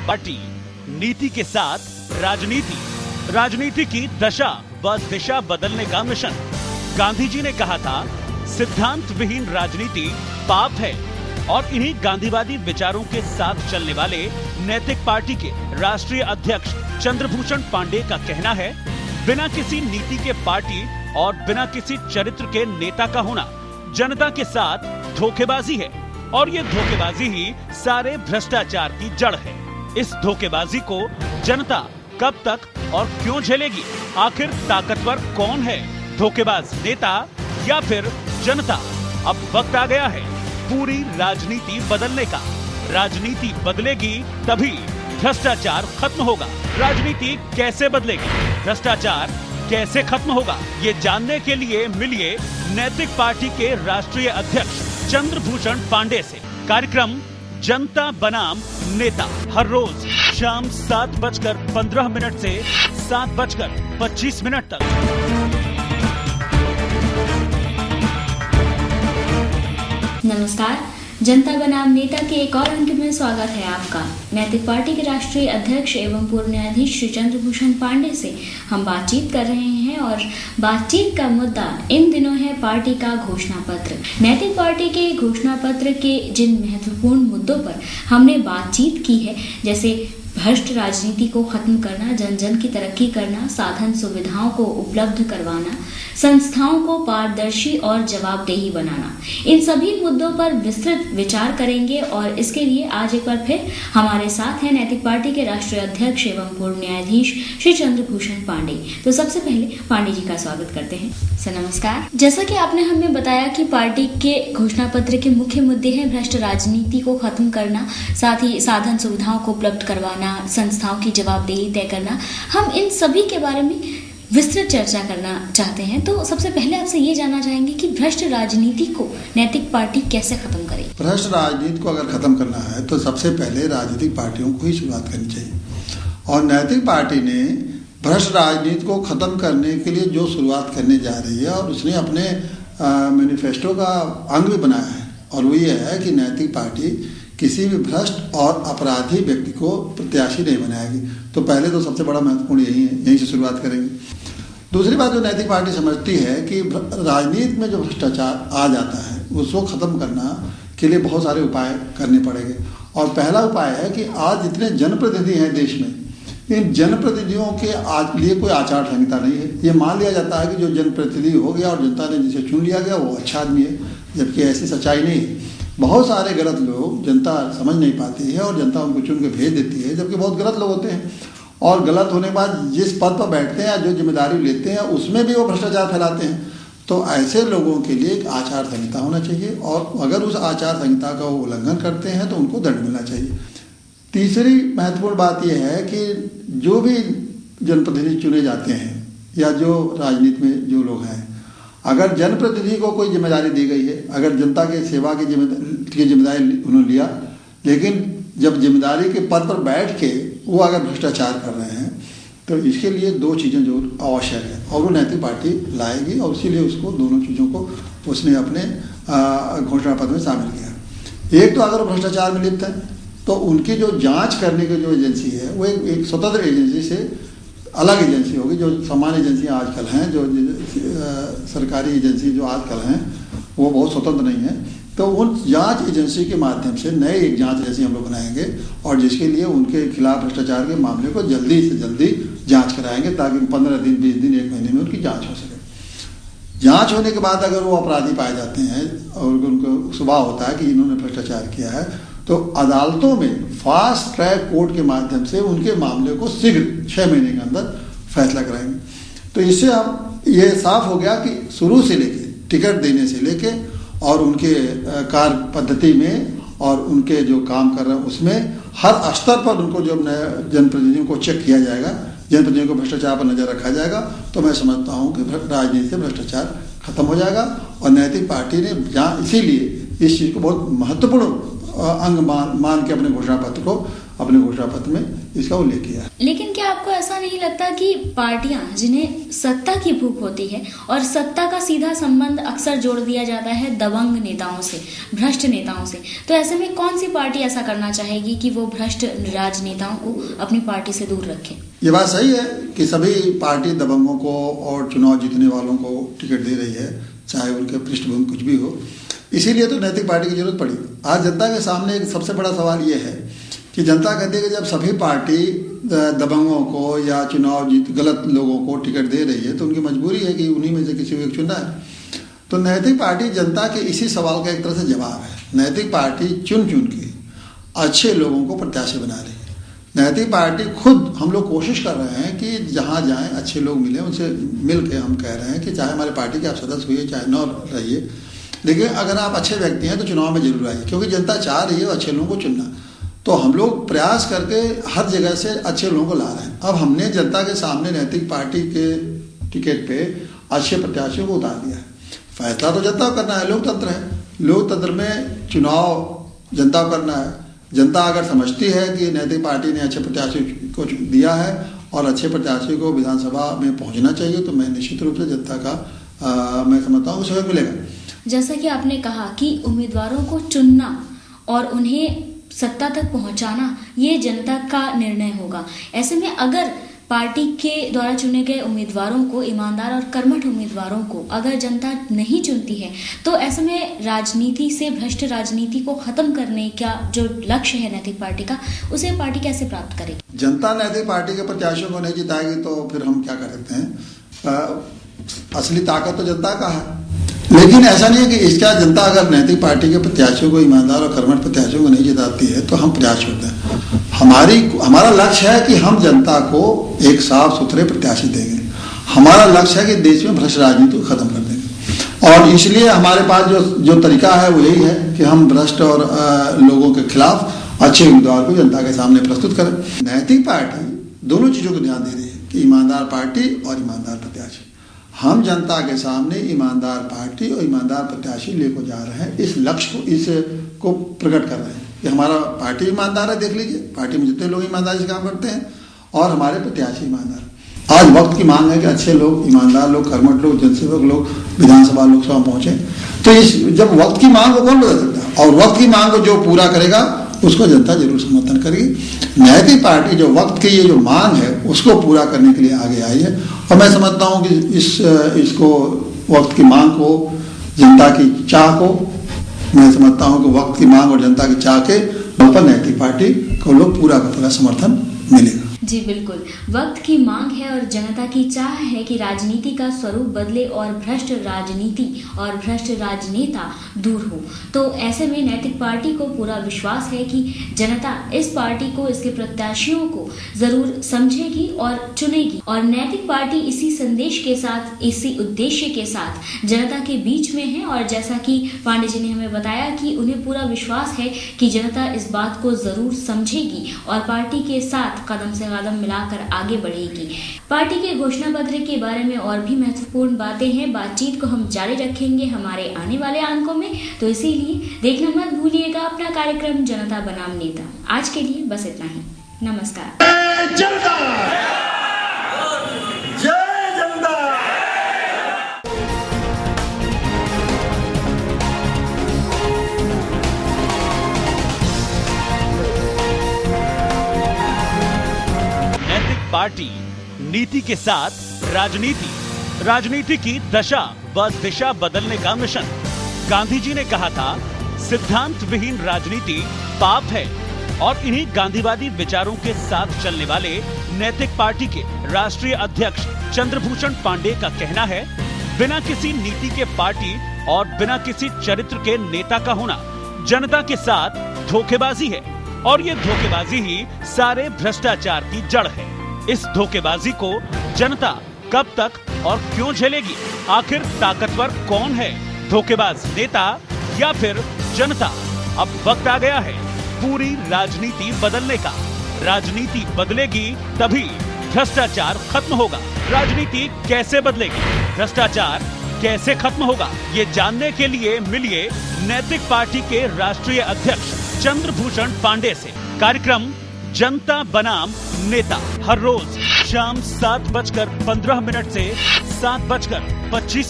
Party, नीति के साथ राजनीति, राजनीति की दशा व दिशा बदलने का मिशन। गांधी जी ने कहा था, सिद्धांत विहीन राजनीति पाप है, और इन्हीं गांधीवादी विचारों के साथ चलने वाले नैतिक पार्टी के राष्ट्रीय अध्यक्ष चंद्रभूषण पांडे का कहना है, बिना किसी नीति के पार्टी और बिना किसी चरित्र के नेता का होना जनता के साथ धोखेबाजी है, और ये धोखेबाजी ही सारे भ्रष्टाचार की जड़ है। इस धोखेबाजी को जनता कब तक और क्यों झेलेगी? आखिर ताकतवर कौन है, धोखेबाज नेता या फिर जनता? अब वक्त आ गया है पूरी राजनीति बदलने का। राजनीति बदलेगी तभी भ्रष्टाचार खत्म होगा। राजनीति कैसे बदलेगी, भ्रष्टाचार कैसे खत्म होगा, ये जानने के लिए मिलिए नैतिक पार्टी के राष्ट्रीय अध्यक्ष चंद्रभूषण पांडे से। कार्यक्रम जनता बनाम नेता, हर रोज शाम 7:15 से 7:25 तक। नमस्कार, जनता बनाम नेता के एक और अंक में स्वागत है आपका। नैतिक पार्टी के राष्ट्रीय अध्यक्ष एवं पूर्व न्यायाधीश श्री चंद्रभूषण पांडे से हम बातचीत कर रहे हैं, और बातचीत का मुद्दा इन दिनों है पार्टी का घोषणा पत्र। नैतिक पार्टी के घोषणा पत्र के जिन महत्वपूर्ण मुद्दों पर हमने बातचीत की है, जैसे भ्रष्ट राजनीति को खत्म करना, जन जन की तरक्की करना, साधन सुविधाओं को उपलब्ध करवाना, संस्थाओं को पारदर्शी और जवाबदेही बनाना, इन सभी मुद्दों पर विस्तृत विचार करेंगे। और इसके लिए आज एक बार फिर हमारे साथ हैं नैतिक पार्टी के राष्ट्रीय अध्यक्ष एवं पूर्व न्यायाधीश श्री चंद्रभूषण पांडे। तो सबसे पहले पांडे जी का स्वागत करते हैं। सर नमस्कार। जैसा कि आपने हमें बताया कि पार्टी के घोषणा पत्र के मुख्य मुद्दे हैं भ्रष्ट राजनीति को खत्म करना, साथ ही साधन सुविधाओं को उपलब्ध करवाना, संस्थाओं की जवाबदेही तय करना। हम इन सभी के बारे में विस्तृत चर्चा करना चाहते हैं। तो सबसे पहले आपसे ये जानना चाहेंगे कि भ्रष्ट राजनीति को नैतिक पार्टी कैसे खत्म करे? भ्रष्ट राजनीति को अगर खत्म करना है तो सबसे पहले राजनीतिक पार्टियों को ही शुरुआत करनी चाहिए, और नैतिक पार्टी ने भ्रष्ट राजनीति को खत्म करने के लिए जो शुरुआत करने जा रही है, और उसने अपने मैनिफेस्टो का अंग भी बनाया है, और वो ये है कि नैतिक पार्टी किसी भी भ्रष्ट और अपराधी व्यक्ति को प्रत्याशी नहीं बनाएगी। तो पहले तो सबसे बड़ा महत्वपूर्ण यही है, यहीं से शुरुआत करेंगे। दूसरी बात जो नैतिक पार्टी समझती है कि राजनीति में जो भ्रष्टाचार आ जाता है उसको खत्म करना के लिए बहुत सारे उपाय करने पड़ेंगे। और पहला उपाय है कि आज जितने जनप्रतिनिधि हैं देश में, इन जनप्रतिनिधियों के लिए कोई आचार संहिता नहीं है। ये मान लिया जाता है कि जो जनप्रतिनिधि हो गया और जनता ने जिसे चुन लिया गया वो अच्छा आदमी है, जबकि ऐसी सच्चाई नहीं है। बहुत सारे गलत लोग जनता समझ नहीं पाती है और जनता उनको चुन के भेज देती है, जबकि बहुत गलत लोग होते हैं, और गलत होने के बाद जिस पद पर बैठते हैं या जो जिम्मेदारी लेते हैं उसमें भी वो भ्रष्टाचार फैलाते हैं। तो ऐसे लोगों के लिए एक आचार संहिता होना चाहिए, और अगर उस आचार संहिता का वो उल्लंघन करते हैं तो उनको दंड मिलना चाहिए। तीसरी महत्वपूर्ण बात यह है कि जो भी जनप्रतिनिधि चुने जाते हैं या जो राजनीति में जो लोग हैं, अगर जनप्रतिनिधि को कोई जिम्मेदारी दी गई है, अगर जनता के सेवा की जिम्मेदारी उन्होंने लिया, लेकिन जब जिम्मेदारी के पद पर बैठ के वो अगर भ्रष्टाचार कर रहे हैं, तो इसके लिए दो चीज़ें जो आवश्यक है, और वो नैतिक पार्टी लाएगी, और इसीलिए उसको दोनों चीज़ों को उसने अपने घोषणा पत्र में शामिल किया। एक तो अगर भ्रष्टाचार में लिप्त है तो उनकी जो जांच करने की जो एजेंसी है वो एक स्वतंत्र एजेंसी से अलग एजेंसी होगी। जो सामान्य एजेंसियाँ आजकल हैं, जो सरकारी एजेंसी जो आजकल हैं वो बहुत स्वतंत्र नहीं है, तो उन जांच एजेंसी के माध्यम से नए एक जांच एजेंसी हम लोग बनाएंगे, और जिसके लिए उनके खिलाफ भ्रष्टाचार के मामले को जल्दी से जल्दी जांच कराएंगे, ताकि 15 दिन 20 दिन 1 महीने में उनकी जांच हो सके। जांच होने के बाद अगर वो अपराधी पाए जाते हैं और उनको सुबह होता है कि इन्होंने भ्रष्टाचार किया है, तो अदालतों में फास्ट ट्रैक कोर्ट के माध्यम से उनके मामले को शीघ्र 6 महीने के अंदर फैसला कराएंगे। तो इससे अब ये साफ हो गया कि शुरू से लेके टिकट देने से लेके और उनके कार्य पद्धति में और उनके जो काम कर रहे हैं उसमें हर स्तर पर उनको जो जनप्रतिनिधियों को चेक किया जाएगा, जनप्रतिनिधियों को भ्रष्टाचार पर नजर रखा जाएगा। तो मैं समझता हूँ कि राजनीति से भ्रष्टाचार खत्म हो जाएगा, और नैतिक पार्टी ने इसीलिए इस चीज़ को बहुत महत्वपूर्ण अंग मान के अपने घोषणा पत्र को अपने घोषणा पत्र में इसका उल्लेख किया है। लेकिन क्या आपको ऐसा नहीं लगता कि पार्टियां जिन्हें सत्ता की भूख होती है और सत्ता का सीधा संबंध अक्सर जोड़ दिया जाता है दबंग नेताओं से, भ्रष्ट नेताओं से, तो ऐसे में कौन सी पार्टी ऐसा करना चाहेगी कि वो भ्रष्ट राजनेताओं को अपनी पार्टी से दूर रखे? ये बात सही है कि सभी पार्टी दबंगों को और चुनाव जीतने वालों को टिकट दे रही है, चाहे उनके पृष्ठभूमि कुछ भी हो। इसीलिए तो नैतिक पार्टी की जरूरत पड़ी। आज जनता के सामने एक सबसे बड़ा सवाल ये है कि जनता कहती है कि जब सभी पार्टी दबंगों को या चुनाव जीत गलत लोगों को टिकट दे रही है तो उनकी मजबूरी है कि उन्हीं में से किसी को एक चुनना है। तो नैतिक पार्टी जनता के इसी सवाल का एक तरह से जवाब है। नैतिक पार्टी चुन चुन के अच्छे लोगों को प्रत्याशी बना रही है। नैतिक पार्टी खुद हम लोग कोशिश कर रहे हैं कि जहाँ जाएं अच्छे लोग मिले, उनसे मिल के हम कह रहे हैं कि चाहे हमारे पार्टी के आप सदस्य हुए चाहे न रहिए, लेकिन अगर आप अच्छे व्यक्ति हैं तो चुनाव में जरूर आइए, क्योंकि जनता चाह रही है अच्छे लोगों को चुनना। तो हम लोग प्रयास करके हर जगह से अच्छे लोगों को ला रहे हैं। अब हमने जनता के सामने नैतिक पार्टी के टिकट पे अच्छे प्रत्याशियों को उतार दिया है। फैसला तो जनता को करना है, लोकतंत्र है। लोकतंत्र में चुनाव जनता को करना है। जनता अगर समझती है कि नैतिक पार्टी ने अच्छे प्रत्याशी को दिया है और अच्छे प्रत्याशी को विधानसभा में पहुंचना चाहिए, तो मैं निश्चित रूप से जनता का मैं समझता हूँ सहयोग मिलेगा। जैसा कि आपने कहा कि उम्मीदवारों को चुनना और उन्हें सत्ता तक पहुंचाना ये जनता का निर्णय होगा। ऐसे में अगर पार्टी के द्वारा चुने गए उम्मीदवारों को, ईमानदार और कर्मठ उम्मीदवारों को अगर जनता नहीं चुनती है, तो ऐसे में राजनीति से, भ्रष्ट राजनीति को खत्म करने का जो लक्ष्य है नैतिक पार्टी का, उसे पार्टी कैसे प्राप्त करेगी? जनता नैतिक पार्टी के प्रत्याशियों को नहीं जिताएगी तो फिर हम क्या कर सकते हैं? असली ताकत तो जनता का है। लेकिन ऐसा नहीं है कि इसका जनता अगर नैतिक पार्टी के प्रत्याशियों को, ईमानदार और कर्मठ प्रत्याशियों को नहीं जिताती है तो हम प्रयास छोड़ते हैं। हमारा लक्ष्य है कि हम जनता को एक साफ सुथरे प्रत्याशी देंगे। हमारा लक्ष्य है कि देश में भ्रष्ट राजनीति को खत्म कर देंगे, और इसलिए हमारे पास जो तरीका है वो यही है कि हम भ्रष्ट और लोगों के खिलाफ अच्छे उम्मीदवार को जनता के सामने प्रस्तुत करें। नैतिक पार्टी दोनों चीजों को ध्यान दे रही है कि ईमानदार पार्टी और ईमानदार प्रत्याशी। हम जनता के सामने ईमानदार पार्टी और ईमानदार प्रत्याशी लेकर जा रहे हैं। इस लक्ष्य को प्रकट कर रहे हैं कि हमारा पार्टी ईमानदार है। देख लीजिए, पार्टी में जितने लोग ईमानदारी से काम करते हैं और हमारे प्रत्याशी ईमानदार। आज वक्त की मांग है कि अच्छे लोग, ईमानदार लोग, कर्मठ लोग, जनसेवक लोग विधानसभा लोकसभा पहुंचे। तो जब वक्त की मांग को कौन बदल सकता है? और वक्त की मांग को जो पूरा करेगा उसको जनता जरूर समर्थन करेगी। नैतिक पार्टी जो वक्त की ये जो मांग है उसको पूरा करने के लिए आगे आई है, और मैं समझता हूँ कि इसको वक्त की मांग को, जनता की चाह को, मैं समझता हूँ कि वक्त की मांग और जनता की चाह के पर नैतिक पार्टी को लोग पूरा का पूरा समर्थन मिलेगा। जी बिल्कुल, वक्त की मांग है और जनता की चाह है कि राजनीति का स्वरूप बदले और भ्रष्ट राजनीति और भ्रष्ट राजनेता दूर हो। तो ऐसे में नैतिक पार्टी को पूरा विश्वास है कि जनता इस पार्टी को, इसके प्रत्याशियों को जरूर समझेगी और चुनेगी। और नैतिक पार्टी इसी संदेश के साथ, इसी उद्देश्य के साथ जनता के बीच में है। और जैसा कि पांडे जी ने हमें बताया कि उन्हें पूरा विश्वास है कि जनता इस बात को जरूर समझेगी और पार्टी के साथ कदम से कदम मिलाकर आगे बढ़ेगी। पार्टी के घोषणा पत्र के बारे में और भी महत्वपूर्ण बातें हैं। बातचीत को हम जारी रखेंगे हमारे आने वाले अंकों में, तो इसीलिए देखना मत भूलिएगा अपना कार्यक्रम जनता बनाम नेता। आज के लिए बस इतना ही। नमस्कार। जनता जय जनता। पार्टी नीति के साथ राजनीति की दशा व दिशा बदलने का मिशन। गांधी जी ने कहा था, सिद्धांत विहीन राजनीति पाप है, और इन्हीं गांधीवादी विचारों के साथ चलने वाले नैतिक पार्टी के राष्ट्रीय अध्यक्ष चंद्रभूषण पांडे का कहना है, बिना किसी नीति के पार्टी और बिना किसी चरित्र के नेता का होना जनता के साथ धोखेबाजी है, और ये धोखेबाजी ही सारे भ्रष्टाचार की जड़ है। इस धोखेबाजी को जनता कब तक और क्यों झेलेगी? आखिर ताकतवर कौन है, धोखेबाज नेता या फिर जनता? अब वक्त आ गया है पूरी राजनीति बदलने का। राजनीति बदलेगी तभी भ्रष्टाचार खत्म होगा। राजनीति कैसे बदलेगी, भ्रष्टाचार कैसे खत्म होगा, ये जानने के लिए मिलिए नैतिक पार्टी के राष्ट्रीय अध्यक्ष चंद्रभूषण पांडे से। कार्यक्रम जनता बनाम नेता, हर रोज शाम 7:15 से 7:25